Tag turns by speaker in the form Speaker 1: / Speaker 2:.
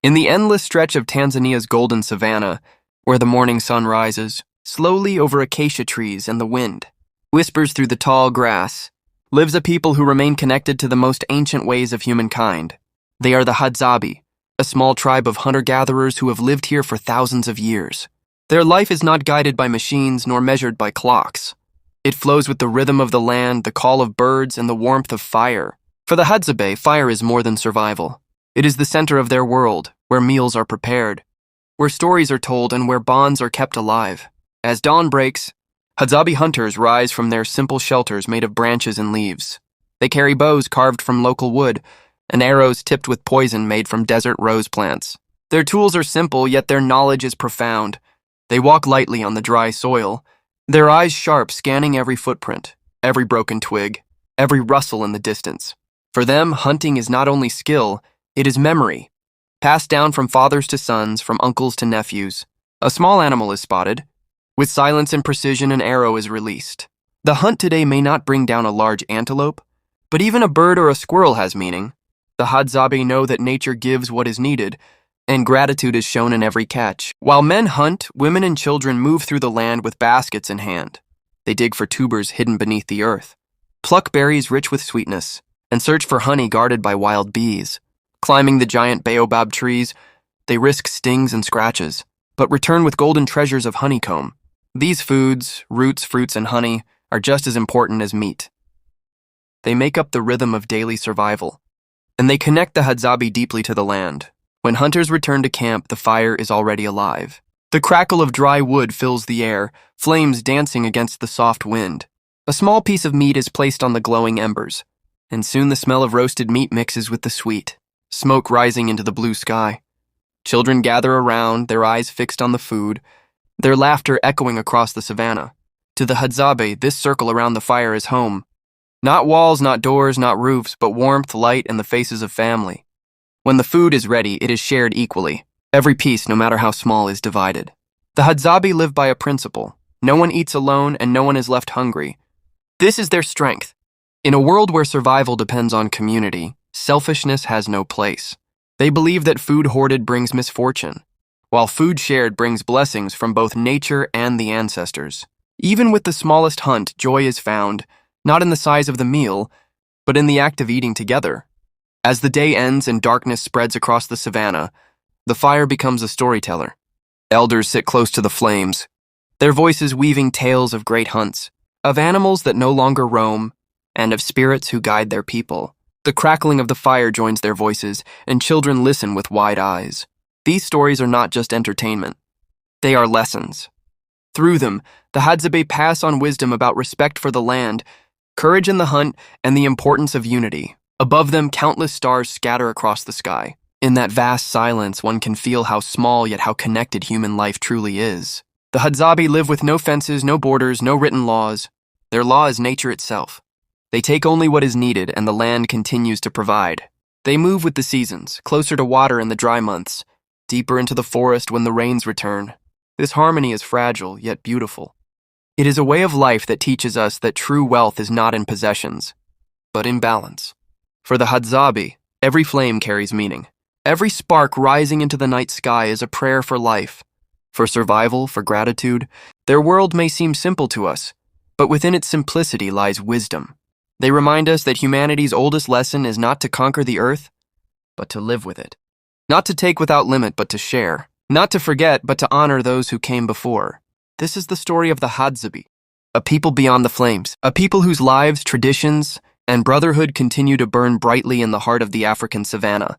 Speaker 1: In the endless stretch of Tanzania's golden savanna, where the morning sun rises, slowly over acacia trees and the wind whispers through the tall grass, lives a people who remain connected to the most ancient ways of humankind. They are the Hadzabi, a small tribe of hunter-gatherers who have lived here for thousands of years. Their life is not guided by machines nor measured by clocks. It flows with the rhythm of the land, the call of birds, and the warmth of fire. For the Hadzabe, fire is more than survival. It is the center of their world, where meals are prepared, where stories are told, and where bonds are kept alive. As dawn breaks, Hadzabi hunters rise from their simple shelters made of branches and leaves. They carry bows carved from local wood and arrows tipped with poison made from desert rose plants. Their tools are simple, yet their knowledge is profound. They walk lightly on the dry soil, their eyes sharp, scanning every footprint, every broken twig, every rustle in the distance. For them, hunting is not only skill, it is memory, passed down from fathers to sons, from uncles to nephews. A small animal is spotted. With silence and precision, an arrow is released. The hunt today may not bring down a large antelope, but even a bird or a squirrel has meaning. The Hadzabe know that nature gives what is needed, and gratitude is shown in every catch. While men hunt, women and children move through the land with baskets in hand. They dig for tubers hidden beneath the earth, pluck berries rich with sweetness, and search for honey guarded by wild bees. Climbing the giant baobab trees, they risk stings and scratches, but return with golden treasures of honeycomb. These foods, roots, fruits, and honey, are just as important as meat. They make up the rhythm of daily survival, and they connect the Hadzabe deeply to the land. When hunters return to camp, the fire is already alive. The crackle of dry wood fills the air, flames dancing against the soft wind. A small piece of meat is placed on the glowing embers, and soon the smell of roasted meat mixes with the sweet, smoke rising into the blue sky. Children gather around, their eyes fixed on the food, their laughter echoing across the savanna. To the Hadzabe, this circle around the fire is home. Not walls, not doors, not roofs, but warmth, light, and the faces of family. When the food is ready, it is shared equally. Every piece, no matter how small, is divided. The Hadzabe live by a principle. No one eats alone, and no one is left hungry. This is their strength. In a world where survival depends on community, selfishness has no place. They believe that food hoarded brings misfortune, while food shared brings blessings from both nature and the ancestors. Even with the smallest hunt, joy is found, not in the size of the meal, but in the act of eating together. As the day ends and darkness spreads across the savanna, the fire becomes a storyteller. Elders sit close to the flames, their voices weaving tales of great hunts, of animals that no longer roam, and of spirits who guide their people. The crackling of the fire joins their voices, and children listen with wide eyes. These stories are not just entertainment. They are lessons. Through them, the Hadzabe pass on wisdom about respect for the land, courage in the hunt, and the importance of unity. Above them, countless stars scatter across the sky. In that vast silence, one can feel how small yet how connected human life truly is. The Hadzabe live with no fences, no borders, no written laws. Their law is nature itself. They take only what is needed, and the land continues to provide. They move with the seasons, closer to water in the dry months, deeper into the forest when the rains return. This harmony is fragile, yet beautiful. It is a way of life that teaches us that true wealth is not in possessions, but in balance. For the Hadzabe, every flame carries meaning. Every spark rising into the night sky is a prayer for life, for survival, for gratitude. Their world may seem simple to us, but within its simplicity lies wisdom. They remind us that humanity's oldest lesson is not to conquer the earth, but to live with it. Not to take without limit, but to share. Not to forget, but to honor those who came before. This is the story of the Hadzabe, a people beyond the flames, a people whose lives, traditions, and brotherhood continue to burn brightly in the heart of the African savanna.